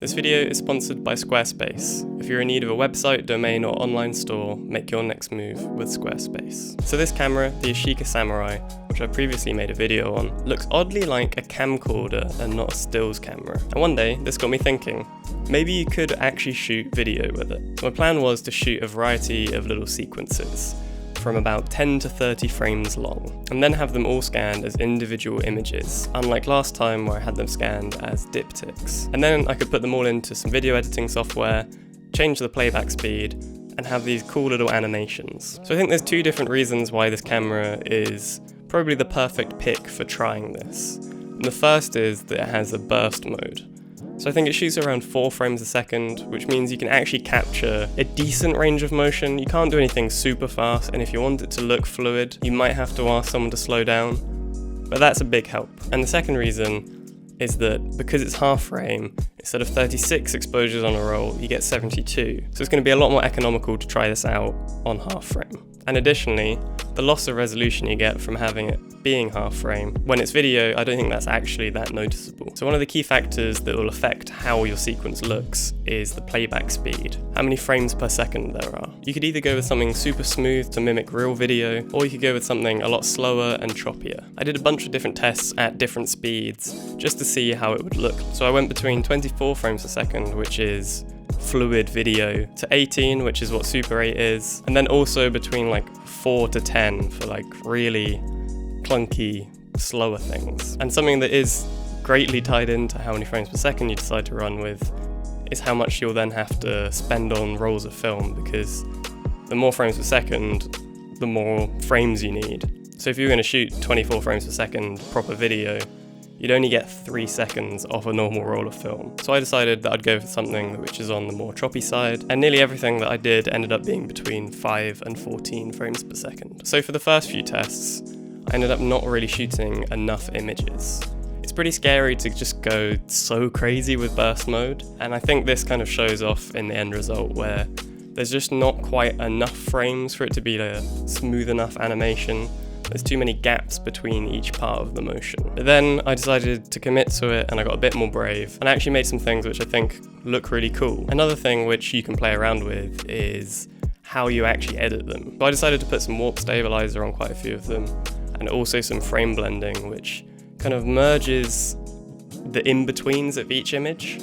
This video is sponsored by Squarespace. If you're in need of a website, domain, or online store, make your next move with Squarespace. So this camera, the Yashica Samurai, which I previously made a video on, looks oddly like a camcorder and not a stills camera. And one day, this got me thinking, maybe you could actually shoot video with it. So my plan was to shoot a variety of little sequences, from about 10 to 30 frames long, and then have them all scanned as individual images, unlike last time where I had them scanned as diptychs. And then I could put them all into some video editing software, change the playback speed, and have these cool little animations. So I think there's two different reasons why this camera is probably the perfect pick for trying this. And the first is that it has a burst mode. So I think it shoots around 4 frames a second, which means you can actually capture a decent range of motion. You can't do anything super fast, and if you want it to look fluid, you might have to ask someone to slow down, but that's a big help. And the second reason is that because it's half frame, instead of 36 exposures on a roll, you get 72. So it's going to be a lot more economical to try this out on half frame. And additionally, the loss of resolution you get from having it being half frame, when it's video, I don't think that's actually that noticeable. So one of the key factors that will affect how your sequence looks is the playback speed, how many frames per second there are. You could either go with something super smooth to mimic real video, or you could go with something a lot slower and choppier. I did a bunch of different tests at different speeds just to see how it would look. So I went between 24 frames a second, which is fluid video, to 18, which is what Super 8 is, and then also between like 4 to 10 for like really clunky, slower things. And something that is greatly tied into how many frames per second you decide to run with is how much you'll then have to spend on rolls of film, because the more frames per second, the more frames you need. So if you're going to shoot 24 frames per second proper video, you'd only get 3 seconds off a normal roll of film. So I decided that I'd go for something which is on the more choppy side, and nearly everything that I did ended up being between 5 and 14 frames per second. So for the first few tests, I ended up not really shooting enough images. It's pretty scary to just go so crazy with burst mode, and I think this kind of shows off in the end result where there's just not quite enough frames for it to be a smooth enough animation. There's too many gaps between each part of the motion. But then I decided to commit to it, and I got a bit more brave and I actually made some things which I think look really cool. Another thing which you can play around with is how you actually edit them. So I decided to put some warp stabilizer on quite a few of them, and also some frame blending, which kind of merges the in-betweens of each image,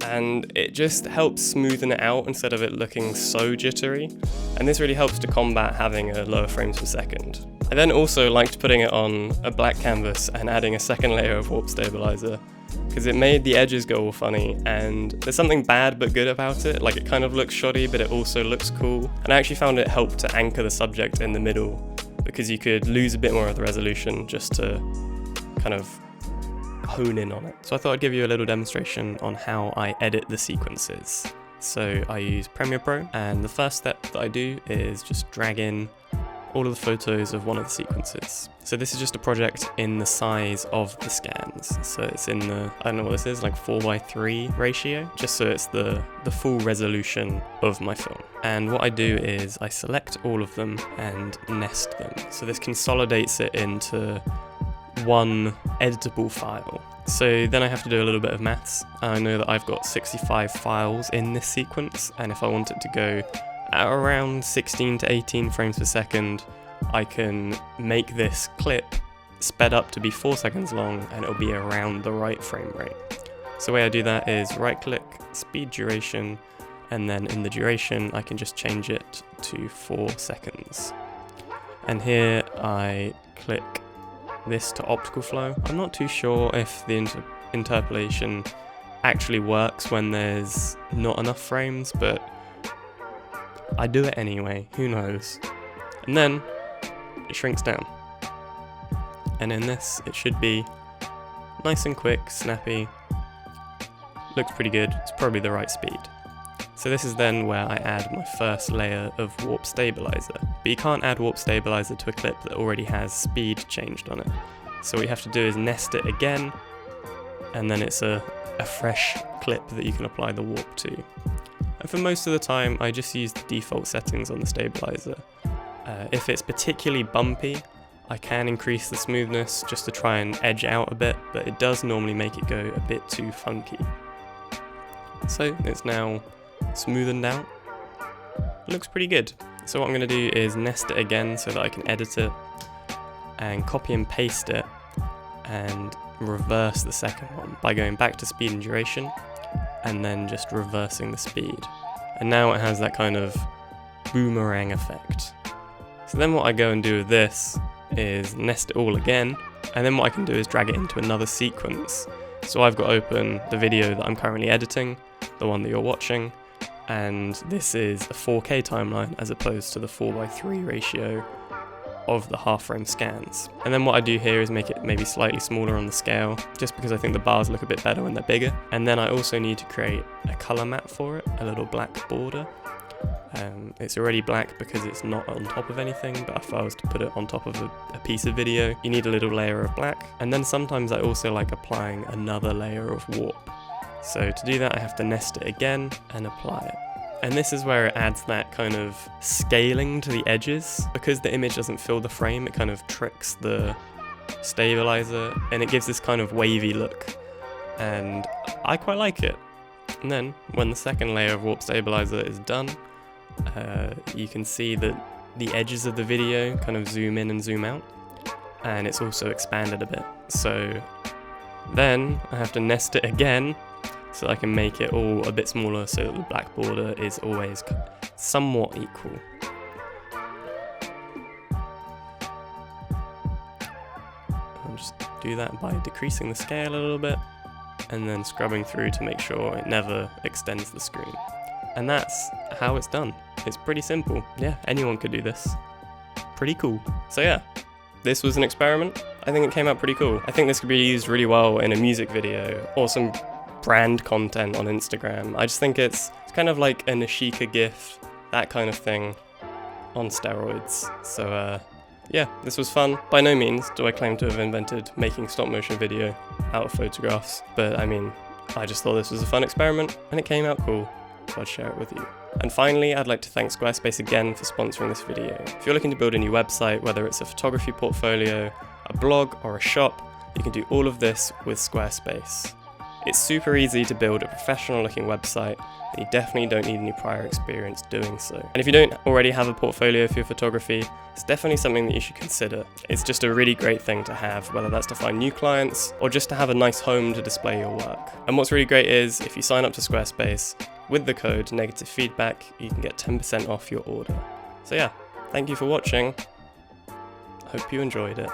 and it just helps smoothen it out instead of it looking so jittery, and this really helps to combat having a lower frames per second. I then also liked putting it on a black canvas and adding a second layer of warp stabilizer, because it made the edges go all funny, and there's something bad but good about it. Like, it kind of looks shoddy, but it also looks cool, and I actually found it helped to anchor the subject in the middle, because you could lose a bit more of the resolution just to kind of hone in on it. So I thought I'd give you a little demonstration on how I edit the sequences. So I use Premiere Pro, and the first step that I do is just drag in all of the photos of one of the sequences. So this is just a project in the size of the scans. So it's in the, I don't know what this is, like 4:3 ratio, just so it's the full resolution of my film. And what I do is I select all of them and nest them. So this consolidates it into one editable file. So then I have to do a little bit of maths. I know that I've got 65 files in this sequence, and if I want it to go at around 16 to 18 frames per second, I can make this clip sped up to be 4 seconds long, and it'll be around the right frame rate. So the way I do that is right click, speed duration, and then in the duration I can just change it to 4 seconds. And here I click this to optical flow. I'm not too sure if the interpolation actually works when there's not enough frames, but I do it anyway, who knows. And then it shrinks down. And in this, it should be nice and quick, snappy. Looks pretty good, it's probably the right speed. So this is then where I add my first layer of warp stabilizer. But you can't add warp stabilizer to a clip that already has speed changed on it. So what you have to do is nest it again, and then it's a fresh clip that you can apply the warp to. And for most of the time, I just use the default settings on the stabilizer. If it's particularly bumpy, I can increase the smoothness just to try and edge out a bit, but it does normally make it go a bit too funky. So it's now smoothened out. It looks pretty good. So what I'm going to do is nest it again so that I can edit it and copy and paste it and reverse the second one by going back to speed and duration and then just reversing the speed. And now it has that kind of boomerang effect. So then what I go and do with this is nest it all again, and then what I can do is drag it into another sequence. So I've got open the video that I'm currently editing, the one that you're watching, and this is a 4K timeline as opposed to the 4:3 ratio of the half frame scans. And then what I do here is make it maybe slightly smaller on the scale, just because I think the bars look a bit better when they're bigger. And then I also need to create a color map for it, a little black border. It's already black because it's not on top of anything, but if I was to put it on top of a piece of video, you need a little layer of black. And then sometimes I also like applying another layer of warp. So to do that, I have to nest it again and apply it. And this is where it adds that kind of scaling to the edges. Because the image doesn't fill the frame, it kind of tricks the stabilizer and it gives this kind of wavy look. And I quite like it. And then when the second layer of warp stabilizer is done, you can see that the edges of the video kind of zoom in and zoom out, and it's also expanded a bit. So then I have to nest it again so I can make it all a bit smaller so that the black border is always somewhat equal. I'll just do that by decreasing the scale a little bit and then scrubbing through to make sure it never extends the screen. And that's how it's done. It's pretty simple. Yeah, anyone could do this. Pretty cool. So yeah, this was an experiment. I think it came out pretty cool. I think this could be used really well in a music video or some brand content on Instagram. I just think it's kind of like an Yashica GIF, that kind of thing on steroids. So yeah, this was fun. By no means do I claim to have invented making stop motion video out of photographs, but I mean, I just thought this was a fun experiment and it came out cool, so I'd share it with you. And finally, I'd like to thank Squarespace again for sponsoring this video. If you're looking to build a new website, whether it's a photography portfolio, a blog, or a shop, you can do all of this with Squarespace. It's super easy to build a professional looking website, and you definitely don't need any prior experience doing so. And if you don't already have a portfolio for your photography, it's definitely something that you should consider. It's just a really great thing to have, whether that's to find new clients or just to have a nice home to display your work. And what's really great is if you sign up to Squarespace with the code negative feedback, you can get 10% off your order. So yeah, thank you for watching. I hope you enjoyed it.